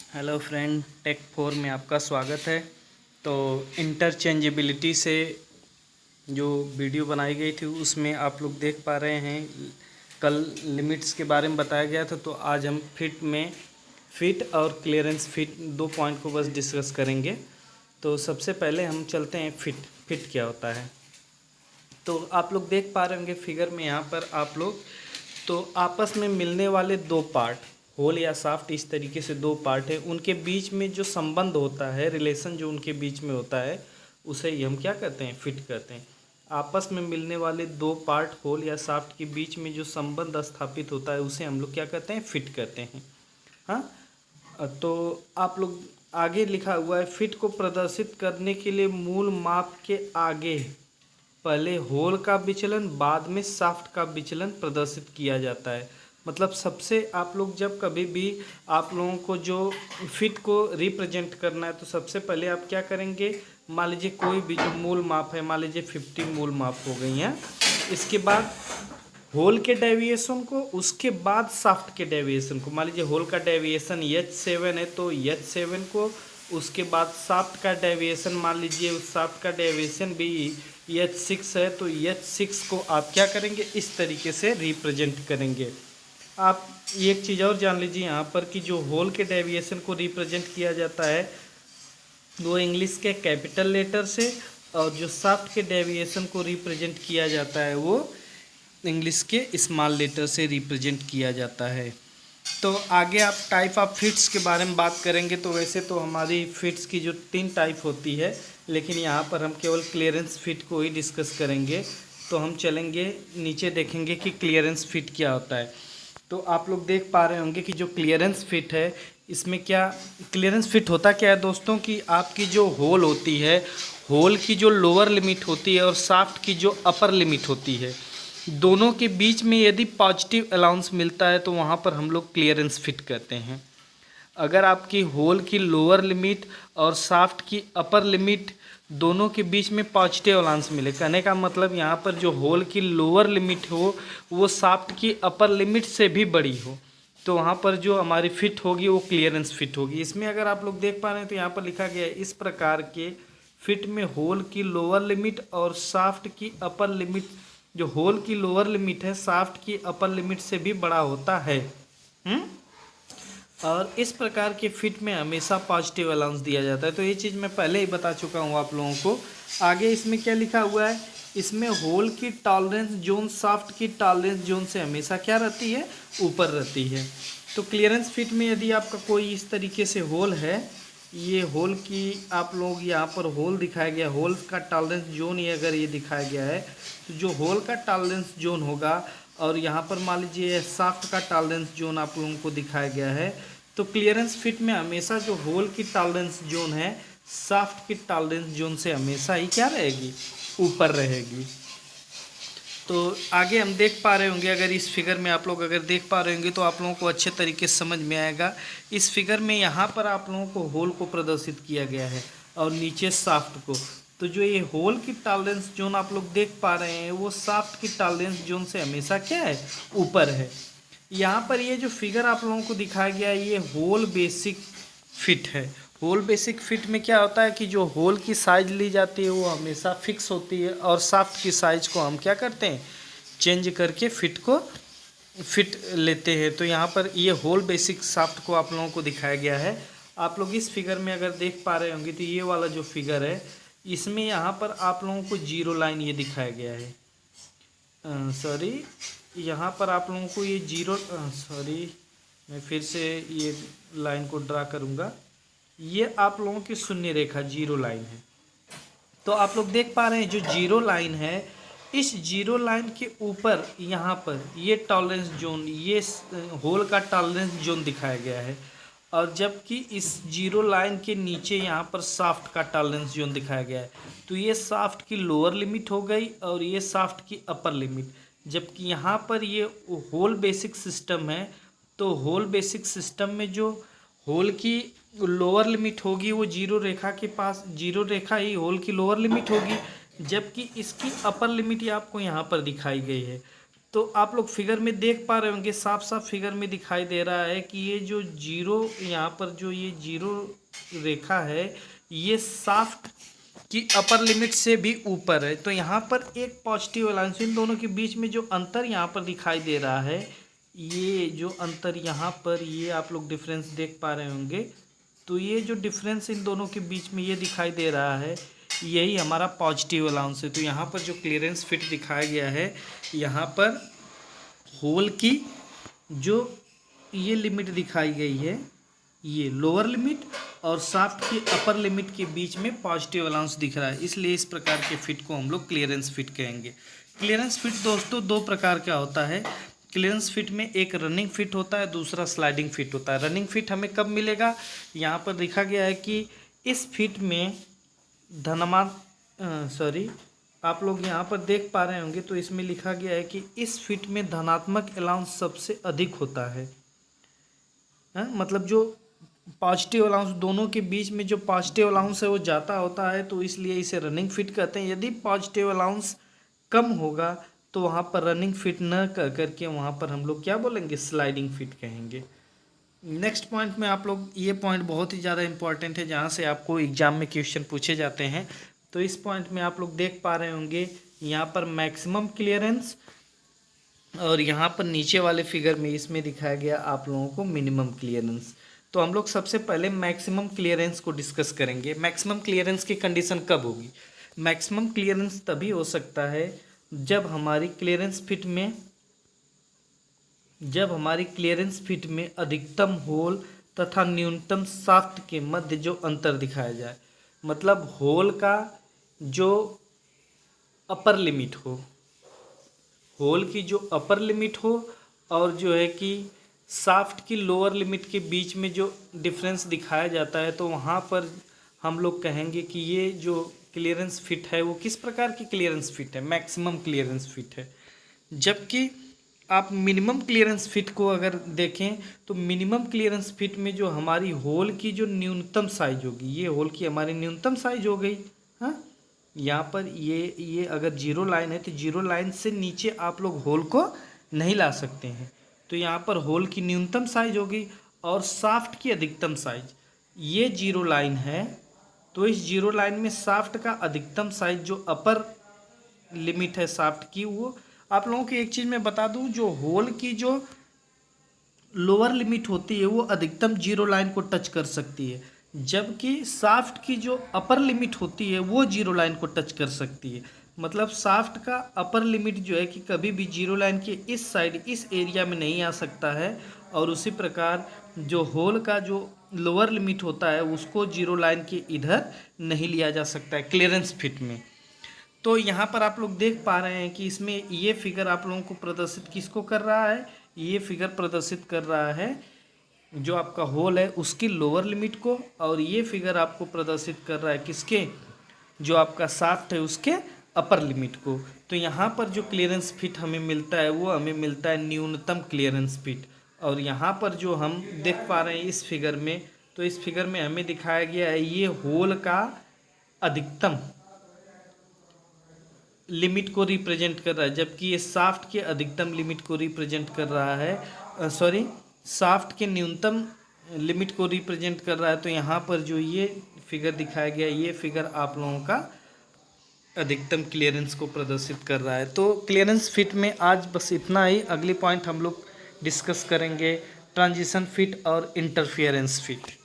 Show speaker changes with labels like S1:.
S1: Hello friend, take 4 में आपका स्वागत है। तो इंटरचेंजेबिलिटी से जो वीडियो बनाई गई थी उसमें आप लोग देख पा रहे हैं, कल लिमिट्स के बारे में बताया गया था। तो आज हम फिट और क्लियरेंस फिट दो पॉइंट को बस डिस्कस करेंगे। तो सबसे पहले हम चलते हैं फिट क्या होता है। तो आप लोग देख पा रहे होंगे फिगर में, यहाँ पर आप लोग तो आपस में मिलने वाले दो पार्ट, होल या शाफ्ट, इस तरीके से दो पार्ट है, उनके बीच में जो संबंध होता है, रिलेशन जो उनके बीच में होता है, उसे ही हम क्या कहते हैं, फिट कहते हैं। आपस में मिलने वाले दो पार्ट, होल या शाफ्ट के बीच में जो संबंध स्थापित होता है उसे हम लोग क्या कहते हैं, फिट कहते हैं। हाँ, तो आप लोग आगे लिखा हुआ है, फिट को प्रदर्शित करने के लिए मूल माप के आगे पहले होल का विचलन, बाद में शाफ्ट का विचलन प्रदर्शित किया जाता है। मतलब सबसे आप लोग जब कभी भी आप लोगों को जो फिट को रिप्रेजेंट करना है, तो सबसे पहले आप क्या करेंगे, मान लीजिए कोई भी जो मूल माप है, मान लीजिए 50 मूल माप हो गई हैं, इसके बाद होल के डेविएशन को, उसके बाद शाफ्ट के डेविएशन को। मान लीजिए होल का डेविएशन H7 है तो H7 को, उसके बाद शाफ्ट का डेविएशन, मान लीजिए उस शाफ्ट का डेविएशन भी H6 है तो H6 को आप क्या करेंगे, इस तरीके से रिप्रेजेंट करेंगे। आप एक चीज़ और जान लीजिए यहाँ पर कि जो होल के डेविएशन को रिप्रेजेंट किया जाता है वो इंग्लिश के कैपिटल लेटर से, और जो शाफ्ट के डेविएशन को रिप्रेजेंट किया जाता है वो इंग्लिश के स्मॉल लेटर से रिप्रेजेंट किया जाता है। तो आगे आप टाइप ऑफ फिट्स के बारे में बात करेंगे। तो वैसे तो हमारी फिट्स की जो 3 टाइप होती है, लेकिन यहाँ पर हम केवल क्लियरेंस फिट को ही डिस्कस करेंगे। तो हम चलेंगे नीचे, देखेंगे कि क्लियरेंस फिट क्या होता है। तो आप लोग देख पा रहे होंगे कि जो क्लियरेंस फिट है, इसमें क्या क्लियरेंस फिट होता क्या है दोस्तों, कि आपकी जो होल होती है, होल की जो लोअर लिमिट होती है और शाफ्ट की जो अपर लिमिट होती है, दोनों के बीच में यदि पॉजिटिव अलाउंस मिलता है तो वहाँ पर हम लोग क्लियरेंस फिट कहते हैं। अगर आपकी होल की लोअर लिमिट और शाफ्ट की अपर लिमिट दोनों के बीच में पॉजिटिव अलाउंस मिले, कहने का मतलब यहाँ पर जो होल की लोअर लिमिट हो वो शाफ्ट की अपर लिमिट से भी बड़ी हो, तो वहाँ पर जो हमारी फिट होगी वो क्लियरेंस फिट होगी। इसमें अगर आप लोग देख पा रहे हैं तो यहाँ पर लिखा गया है, इस प्रकार के फिट में होल की लोअर लिमिट और शाफ्ट की अपर लिमिट, जो होल की लोअर लिमिट है शाफ्ट की अपर लिमिट से भी बड़ा होता है। और इस प्रकार के फिट में हमेशा पॉजिटिव अलाउंस दिया जाता है। तो ये चीज़ मैं पहले ही बता चुका हूँ आप लोगों को। आगे इसमें क्या लिखा हुआ है, इसमें होल की टॉलरेंस जोन शाफ्ट की टॉलरेंस जोन से हमेशा क्या रहती है, ऊपर रहती है। तो क्लियरेंस फिट में यदि आपका कोई इस तरीके से होल है, ये होल की आप लोग यहाँ पर होल दिखाया गया, होल का टॉलरेंस जोन ये अगर ये दिखाया गया है, तो जो होल का टॉलरेंस जोन होगा और यहाँ पर मान लीजिए शाफ्ट का टॉलरेंस जोन आप लोगों को दिखाया गया है, तो क्लियरेंस फिट में हमेशा जो होल की टॉलरेंस जोन है शाफ्ट की टॉलरेंस जोन से हमेशा ही क्या रहेगी, ऊपर रहेगी। तो आगे हम देख पा रहे होंगे, अगर इस फिगर में आप लोग अगर देख पा रहे होंगे तो आप लोगों को अच्छे तरीके से समझ में आएगा। इस फिगर में यहाँ पर आप लोगों को होल को प्रदर्शित किया गया है और नीचे शाफ्ट को। तो जो ये होल की टॉलरेंस जोन आप लोग देख पा रहे हैं वो शाफ्ट की टॉलरेंस जोन से हमेशा क्या है, ऊपर है। यहाँ पर ये जो फिगर आप लोगों को दिखाया गया है ये होल बेसिक फिट है। होल बेसिक फिट में क्या होता है कि जो होल की साइज ली जाती है वो हमेशा फिक्स होती है, और शाफ्ट की साइज को हम क्या करते हैं, चेंज करके फिट को फिट लेते हैं। तो यहाँ पर ये होल बेसिक शाफ्ट को आप लोगों को दिखाया गया है। आप लोग इस फिगर में अगर देख पा रहे होंगे तो ये वाला जो फिगर है इसमें यहाँ पर आप लोगों को जीरो लाइन ये दिखाया गया है, सॉरी यहाँ पर आप लोगों को ये जीरो, सॉरी मैं फिर से ये लाइन को ड्रा करूँगा, ये आप लोगों की शून्य रेखा जीरो लाइन है। तो आप लोग देख पा रहे हैं जो जीरो लाइन है, इस जीरो लाइन के ऊपर यहाँ पर ये टॉलरेंस जोन, ये होल का टॉलरेंस जोन दिखाया गया है, और जबकि इस जीरो लाइन के नीचे यहाँ पर शाफ्ट का टॉलरेंस जोन दिखाया गया है। तो ये शाफ्ट की लोअर लिमिट हो गई और ये शाफ्ट की अपर लिमिट, जबकि यहाँ पर ये होल बेसिक सिस्टम है। तो होल बेसिक सिस्टम में जो होल की लोअर लिमिट होगी वो जीरो रेखा के पास, जीरो रेखा ही होल की लोअर लिमिट होगी, जबकि इसकी अपर लिमिट आपको यहाँ पर दिखाई गई है। तो आप लोग फिगर में देख पा रहे होंगे, साफ साफ फिगर में दिखाई दे रहा है कि ये जो जीरो यहाँ पर जो ये जीरो रेखा है ये शाफ्ट की अपर लिमिट से भी ऊपर है। तो यहाँ पर एक पॉजिटिव अलाउंस, इन दोनों के बीच में जो अंतर यहाँ पर दिखाई दे रहा है, ये जो अंतर यहाँ पर ये आप लोग डिफरेंस देख पा रहे होंगे। तो ये जो डिफरेंस इन दोनों के बीच में ये दिखाई दे रहा है, यही हमारा पॉजिटिव अलाउंस है। तो यहाँ पर जो क्लियरेंस फिट दिखाया गया है, यहाँ पर होल की जो ये लिमिट दिखाई गई है, ये लोअर लिमिट और शाफ्ट की अपर लिमिट के बीच में पॉजिटिव अलाउंस दिख रहा है, इसलिए इस प्रकार के फिट को हम लोग क्लियरेंस फिट कहेंगे। क्लियरेंस फिट दोस्तों दो प्रकार का होता है। क्लियरेंस फिट में एक रनिंग फिट होता है, दूसरा स्लाइडिंग फिट होता है। रनिंग फिट हमें कब मिलेगा, यहाँ पर लिखा गया है कि इस फिट में आप लोग यहाँ पर देख पा रहे होंगे, तो इसमें लिखा गया है कि इस फिट में धनात्मक अलाउंस सबसे अधिक होता है। मतलब जो पॉजिटिव अलाउंस दोनों के बीच में जो पॉजिटिव अलाउंस है वो जाता होता है, तो इसलिए इसे रनिंग फिट कहते हैं। यदि पॉजिटिव अलाउंस कम होगा तो वहाँ पर रनिंग फिट न कर करके वहाँ पर हम लोग क्या बोलेंगे, स्लाइडिंग फिट कहेंगे। नेक्स्ट पॉइंट में आप लोग, ये पॉइंट बहुत ही ज़्यादा इंपॉर्टेंट है, जहाँ से आपको एग्जाम में क्वेश्चन पूछे जाते हैं। तो इस पॉइंट में आप लोग देख पा रहे होंगे यहाँ पर मैक्सिमम क्लियरेंस, और यहाँ पर नीचे वाले फिगर में इसमें दिखाया गया आप लोगों को मिनिमम क्लियरेंस। तो हम लोग सबसे पहले मैक्सिमम क्लियरेंस को डिस्कस करेंगे। मैक्सिमम क्लियरेंस की कंडीशन कब होगी? मैक्सिमम क्लियरेंस तभी हो सकता है जब हमारी क्लियरेंस फिट में अधिकतम होल तथा न्यूनतम शाफ्ट के मध्य जो अंतर दिखाया जाए। मतलब होल का जो अपर लिमिट हो, होल की जो अपर लिमिट हो और जो है कि शाफ्ट की लोअर लिमिट के बीच में जो डिफरेंस दिखाया जाता है, तो वहाँ पर हम लोग कहेंगे कि ये जो क्लियरेंस फिट है वो किस प्रकार की क्लियरेंस फिट है, मैक्सिमम क्लियरेंस फिट है। जबकि आप मिनिमम क्लियरेंस फिट को अगर देखें तो मिनिमम क्लियरेंस फिट में जो हमारी होल की जो न्यूनतम साइज होगी, ये होल की हमारी न्यूनतम साइज हो गई। हाँ, यहाँ पर ये अगर जीरो लाइन है तो जीरो लाइन से नीचे आप लोग होल को नहीं ला सकते हैं। तो यहाँ पर होल की न्यूनतम साइज होगी और शाफ्ट की अधिकतम साइज, ये जीरो लाइन है। तो इस जीरो लाइन में शाफ्ट का अधिकतम साइज जो अपर लिमिट है शाफ्ट की, वो आप लोगों को एक चीज़ मैं बता दूं, जो होल की जो लोअर लिमिट होती है वो अधिकतम जीरो लाइन को टच कर सकती है, जबकि शाफ्ट की जो अपर लिमिट होती है वो जीरो लाइन को टच कर सकती है। मतलब शाफ्ट का अपर लिमिट जो है कि कभी भी जीरो लाइन के इस साइड, इस एरिया में नहीं आ सकता है, और उसी प्रकार जो होल का जो लोअर लिमिट होता है उसको जीरो लाइन के इधर नहीं लिया जा सकता है क्लियरेंस फिट में। तो यहाँ पर आप लोग देख पा रहे हैं कि इसमें ये फिगर आप लोगों को प्रदर्शित किसको कर रहा है, ये फिगर प्रदर्शित कर रहा है जो आपका होल है उसकी लोअर लिमिट को, और ये फिगर आपको प्रदर्शित कर रहा है किसके, जो आपका शाफ्ट है उसके अपर लिमिट को। तो यहाँ पर जो क्लियरेंस फिट हमें मिलता है वो हमें मिलता है न्यूनतम क्लियरेंस फिट। और यहाँ पर जो हम देख पा रहे हैं इस फिगर में, तो इस फिगर में हमें दिखाया गया है ये होल का अधिकतम लिमिट को रिप्रेजेंट कर रहा है, जबकि ये शाफ्ट के अधिकतम लिमिट को रिप्रेजेंट कर रहा है, शाफ्ट के न्यूनतम लिमिट को रिप्रेजेंट कर रहा है। तो यहाँ पर जो ये फिगर दिखाया गया, ये फिगर आप लोगों का अधिकतम क्लियरेंस को प्रदर्शित कर रहा है। तो क्लियरेंस फिट में आज बस इतना ही। अगली पॉइंट हम लोग डिस्कस करेंगे ट्रांजिशन फिट और इंटरफियरेंस फिट।